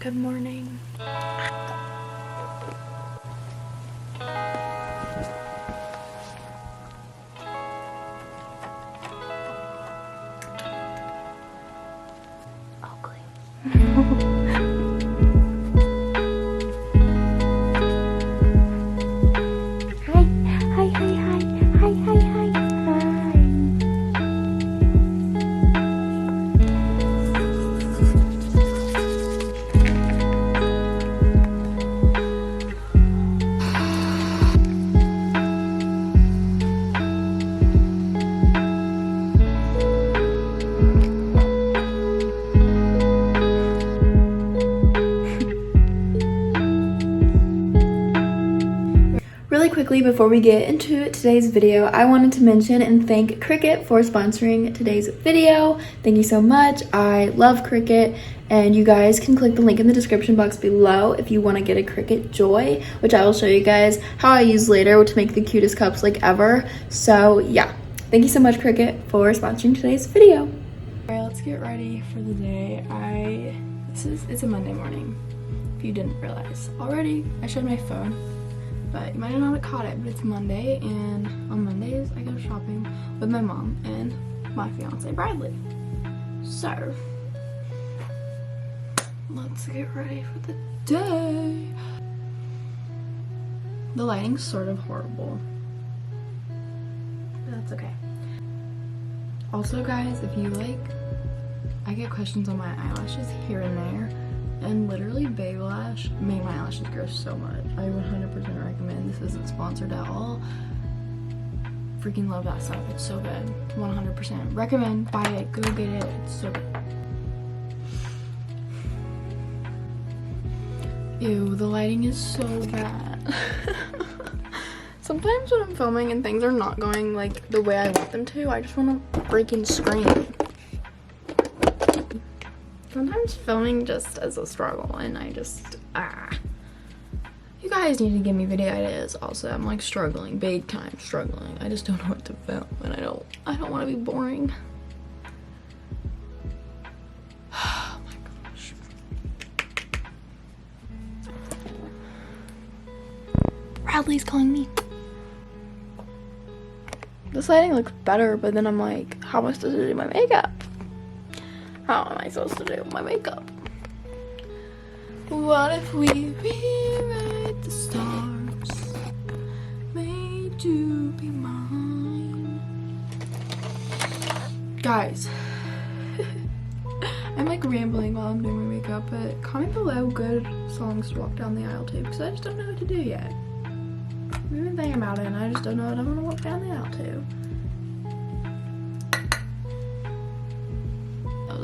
Good morning. Really quickly before we get into today's video, I wanted to mention and thank Cricut for sponsoring today's video. Thank you so much. I love Cricut, and you guys can click the link in the description box below if you want to get a Cricut Joy, which I will show you guys how I use later to make the cutest cups like ever. So yeah, thank you so much Cricut for sponsoring today's video. Alright, let's get ready for the day. It's a Monday morning, if you didn't realize already. I showed my phone, but you might not have caught it, but it's Monday, and on Mondays I go shopping with my mom and my fiance Bradley. So let's get ready for the day. The lighting's sort of horrible, but that's okay. Also guys, if you like, I get questions on my eyelashes here and there, and literally Baby Lash made my eyelashes grow so much. I 100% recommend. This isn't sponsored at all. Freaking love that stuff. It's so good. 100% recommend. Buy it. Go get it. It's so good. Ew, the lighting is so bad. Sometimes when I'm filming and things are not going like the way I want them to, I just want to freaking scream. Sometimes filming just is a struggle, and I just, You guys need to give me video ideas also. I'm like struggling, big time struggling. I just don't know what to film, and I don't want to be boring. Oh my gosh. Bradley's calling me. This lighting looks better, but then I'm like, how am I supposed to do my makeup? How am I supposed to do my makeup? What if we rewrite the stars, made you be mine? Guys, I'm like rambling while I'm doing my makeup, but comment below good songs to walk down the aisle to, because I just don't know what to do yet. I've been thinking about it, and I just don't know what I'm gonna walk down the aisle to.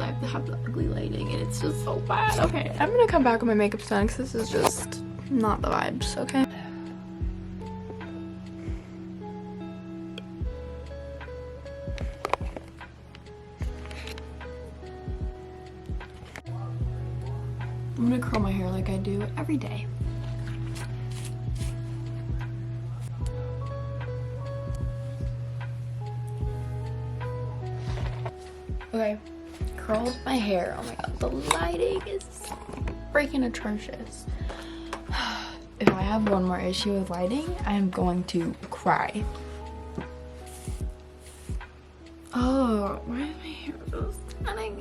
I have the ugly lighting and it's just so bad. Okay, I'm gonna come back with my makeup done because this is just not the vibes, okay? I'm gonna curl my hair like I do every day. Okay. Curled my hair. Oh my god, the lighting is freaking atrocious. If I have one more issue with lighting, I am going to cry. Oh, why is my hair so stunning?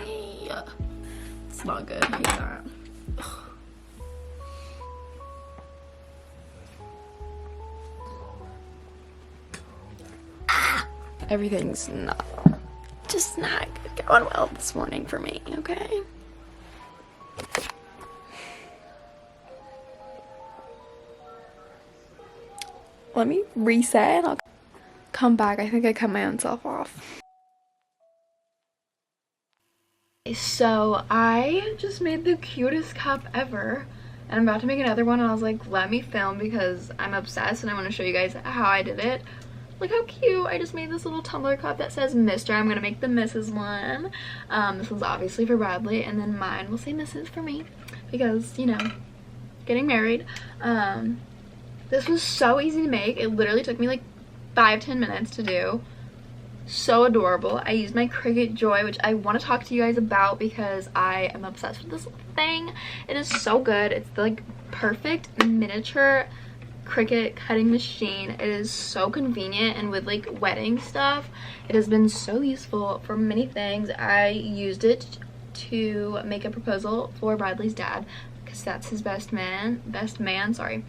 It's not good. I hate that. Everything's just not going well this morning for me, okay? Let me reset and I'll come back. I think I cut my own self off. So I just made the cutest cup ever, and I'm about to make another one, and I was like, let me film because I'm obsessed and I want to show you guys how I did it. Look how cute. I just made this little tumbler cup that says Mr. I'm gonna make the Mrs. one. This is obviously for Bradley, and then mine will say Mrs. for me because, you know, getting married. This was so easy to make. It literally took me like 5-10 minutes to do. So adorable. I use my Cricut Joy, which I want to talk to you guys about because I am obsessed with this thing. It is so good. It's the like perfect miniature Cricut cutting machine. It is so convenient, and with like wedding stuff, it has been so useful for many things. I used it to make a proposal for Bradley's dad because that's his best man, sorry.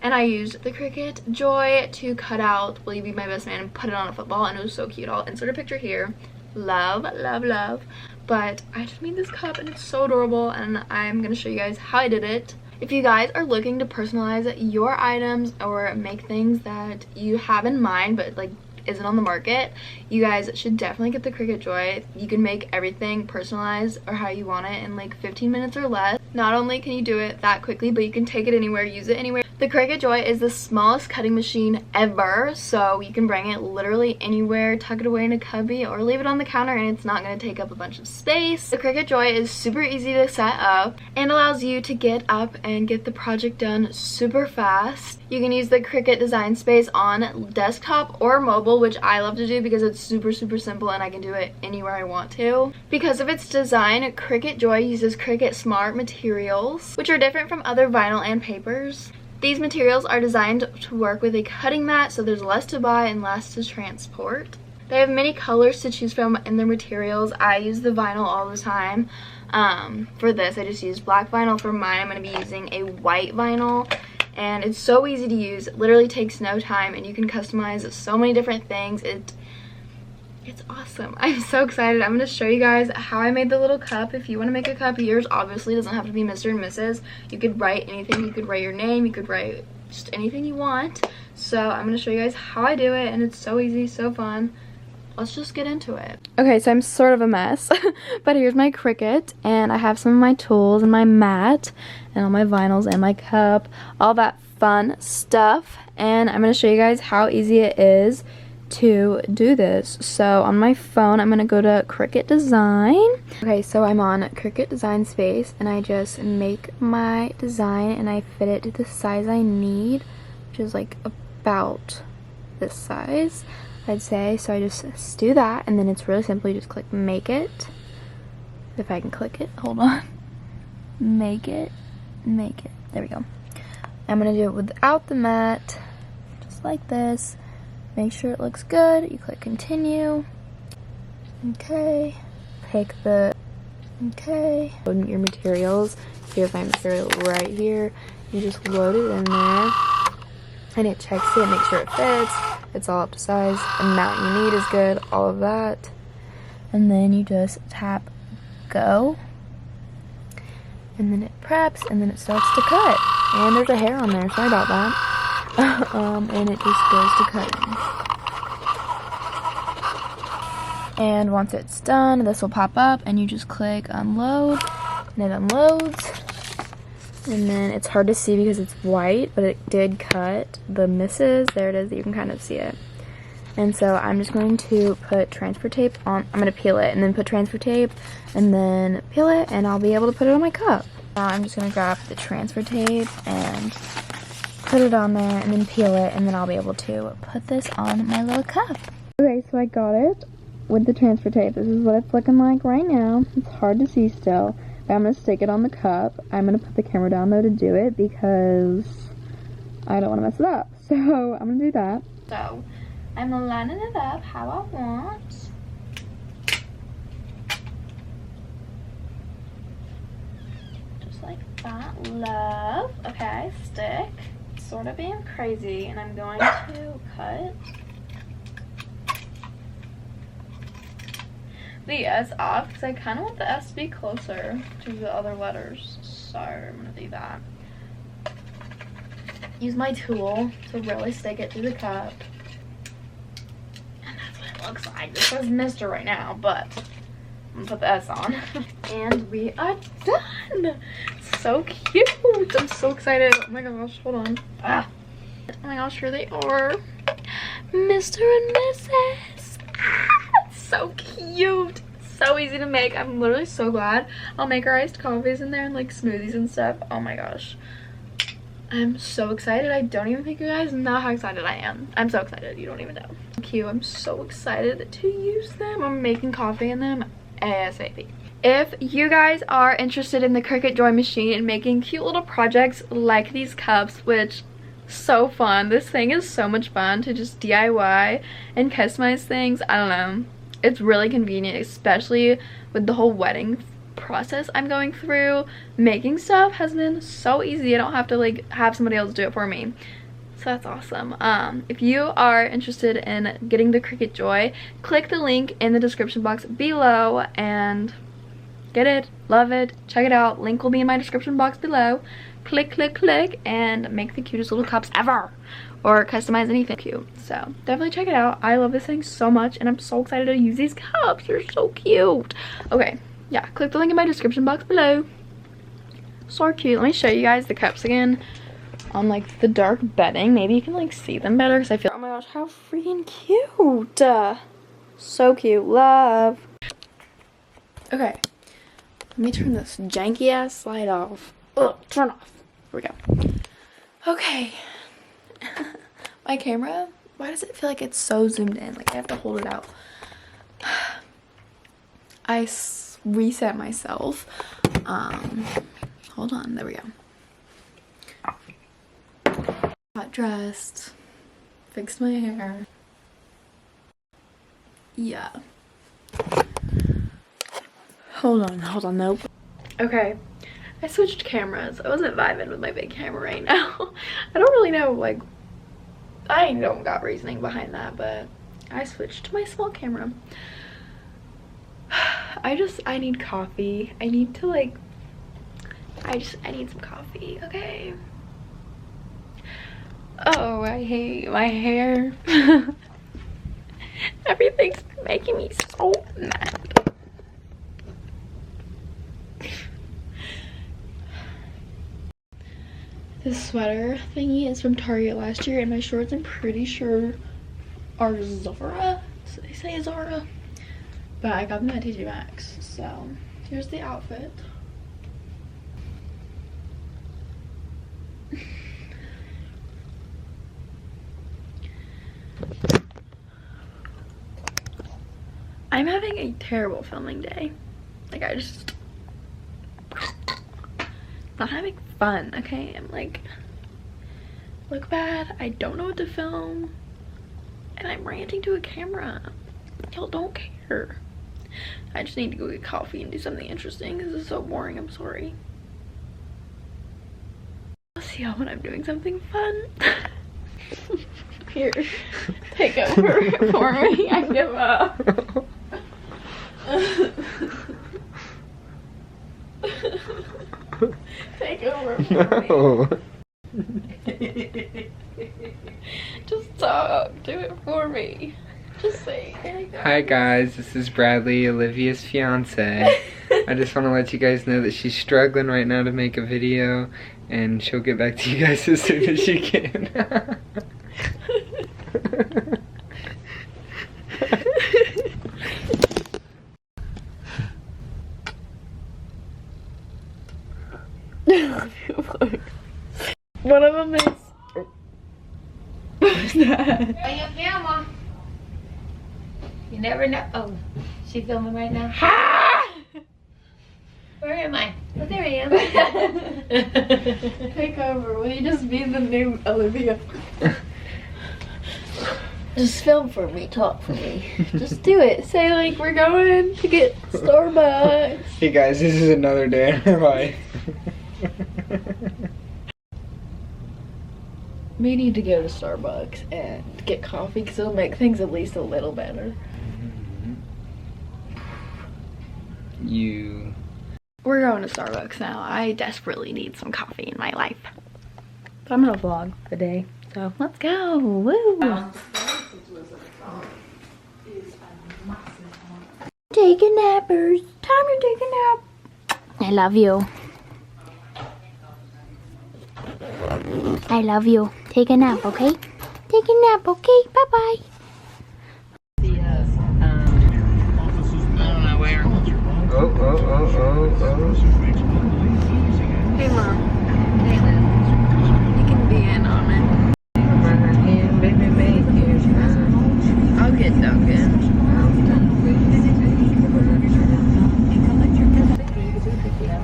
And I used the Cricut Joy to cut out "Will you be my best man" and put it on a football, and it was so cute. I'll insert a picture here. Love, love, love. But I just made this cup and it's so adorable, and I'm gonna show you guys how I did it. If you guys are looking to personalize your items or make things that you have in mind but like isn't on the market, you guys should definitely get the Cricut Joy. You can make everything personalized or how you want it in like 15 minutes or less. Not only can you do it that quickly, but you can take it anywhere, use it anywhere. The Cricut Joy is the smallest cutting machine ever, so you can bring it literally anywhere, tuck it away in a cubby, or leave it on the counter and it's not going to take up a bunch of space. The Cricut Joy is super easy to set up and allows you to get up and get the project done super fast. You can use the Cricut design space on desktop or mobile, which I love to do because it's super simple and I can do it anywhere I want to. Because of its design, Cricut Joy uses Cricut Smart materials, which are different from other vinyl and papers. These materials are designed to work with a cutting mat, so there's less to buy and less to transport. They have many colors to choose from in their materials. I use the vinyl all the time. For this, I just use black vinyl. For mine, I'm going to be using a white vinyl. And it's so easy to use. It literally takes no time, and you can customize so many different things. It's awesome. I'm so excited. I'm going to show you guys how I made the little cup. If you want to make a cup, yours obviously doesn't have to be Mr. and Mrs. You could write anything. You could write your name. You could write just anything you want. So I'm going to show you guys how I do it, and it's so easy, so fun. Let's just get into it. Okay, so I'm sort of a mess, but here's my Cricut, and I have some of my tools and my mat and all my vinyls and my cup, all that fun stuff. And I'm going to show you guys how easy it is to do this. So on my phone, I'm going to go to Cricut Design. Okay, so I'm on Cricut Design Space, and I just make my design and I fit it to the size I need, which is like about this size, I'd say. So I just do that, and then it's really simple. You just click make it. If I can click it, hold on. Make it. There we go. I'm gonna do it without the mat, just like this. Make sure it looks good. You click continue. Okay. Pick the, okay. Load your materials. Here's my material right here. You just load it in there, and it checks it, makes sure it fits. It's all up to size. The amount you need is good, all of that. And then you just tap go. And then it preps, and then it starts to cut. And there's a hair on there, sorry about that. And it just goes to cutting. And once it's done, this will pop up, and you just click unload, and it unloads. And then it's hard to see because it's white, but it did cut the misses. There it is, you can kind of see it. And so I'm just going to put transfer tape on. I'm going to peel it and then put transfer tape and then peel it, and I'll be able to put it on my cup. Now I'm just going to grab the transfer tape and put it on there and then peel it, and then I'll be able to put this on my little cup. Okay, so I got it with the transfer tape. This is what it's looking like right now. It's hard to see still. I'm going to stick it on the cup. I'm going to put the camera down though to do it because I don't want to mess it up. So I'm going to do that. So I'm lining it up how I want. Just like that. Love. Okay, stick. Sort of being crazy, and I'm going to cut the S off because I kind of want the S to be closer to the other letters. So I'm going to do that. Use my tool to really stick it through the cup. And that's what it looks like. This says Mr. right now, but I'm going to put the S on. And we are done! So cute! I'm so excited. Oh my gosh, hold on. Ah. Oh my gosh, here they are. Mr. and Mrs. Ah, so cute. So easy to make. I'm literally so glad. I'll make our iced coffees in there and like smoothies and stuff. Oh my gosh. I'm so excited. I don't even think you guys know how excited I am. I'm so excited. You don't even know. Cute. I'm so excited to use them. I'm making coffee in them ASAP. If you guys are interested in the Cricut Joy machine and making cute little projects like these cups, which so fun. This thing is so much fun to just DIY and customize things. I don't know. It's really convenient, especially with the whole wedding process I'm going through. Making stuff has been so easy. I don't have to like have somebody else do it for me. So that's awesome. If you are interested in getting the Cricut Joy, click the link in the description box below and get it. Love it. Check it out. Link will be in my description box below. Click, click, click, and make the cutest little cups ever, or customize anything cute. So definitely check it out. I love this thing so much, and I'm so excited to use these cups. They're so cute. Okay, yeah, click the link in my description box below. So cute. Let me show you guys the cups again on like the dark bedding. Maybe you can like see them better, because I feel, oh my gosh, how freaking cute. So cute. Love. Okay, let me turn this janky ass slide off. Ugh, turn off. Here we go. Okay. My camera, why does it feel like it's so zoomed in? Like I have to hold it out. I reset myself. Hold on, there we go. Got dressed. Fixed my hair. Yeah. Hold on, nope. Okay. I switched cameras. I wasn't vibing with my big camera right now. I don't really know, like, I don't got reasoning behind that, but I switched to my small camera. I need coffee. I need to like, I need some coffee, okay? Oh, I hate my hair. Everything's making me so mad. This sweater thingy is from Target last year, and my shorts I'm pretty sure are Zara. So they say Zara. But I got them at TJ Maxx. So here's the outfit. I'm having a terrible filming day. Like I just not having fun, okay? I'm like, look bad, I don't know what to film, and I'm ranting to a camera. Y'all don't care. I just need to go get coffee and do something interesting. This is so boring, I'm sorry. I'll see y'all when I'm doing something fun. Here, take over for me. I give up. Take over for me. Just talk. Do it for me. Just say, hi guys, this is Bradley, Olivia's fiance. I just want to let you guys know that she's struggling right now to make a video, and she'll get back to you guys as soon as she can. One of them is. What's that? On your camera. You never know. Oh, she filming right now? Where am I? Oh, there I am. Take over. Will you just be the new Olivia? Just film for me. Talk for me. Just do it. Say like we're going to get Starbucks. Hey guys, this is another day in our life. We need to go to Starbucks and get coffee because it'll make things at least a little better. We're going to Starbucks now. I desperately need some coffee in my life. But I'm gonna vlog the day, so let's go. Woo! Take a nappers. Time to take a nap. I love you. I love you. Take a nap, okay? Take a nap, okay? Bye-bye. I don't know where. Oh. Hey, Mom. Hey, Liz. You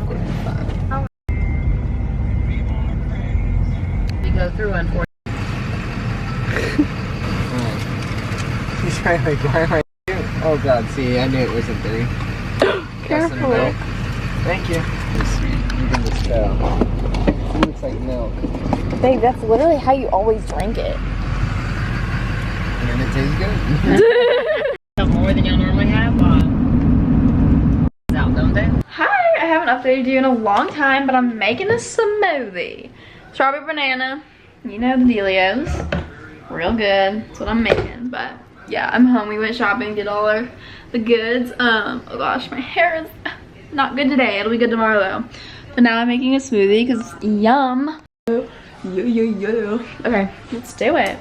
45. We go through unfortunately. He's trying like, why am I doing? Oh god, see, I knew it wasn't 3. Careful. Thank you. It's sweet, even the spell. It looks like milk. Babe, that's literally how you always drink it. And it tastes good. More than y'all normally have. Out, don't they? Hi, I haven't updated you in a long time, but I'm making a smoothie. Strawberry banana, you know the dealios. Real good, that's what I'm making. But yeah, I'm home. We went shopping, did all the goods. Oh gosh, my hair is not good today. It'll be good tomorrow though. But now I'm making a smoothie because yum. Yeah. Okay, let's do it.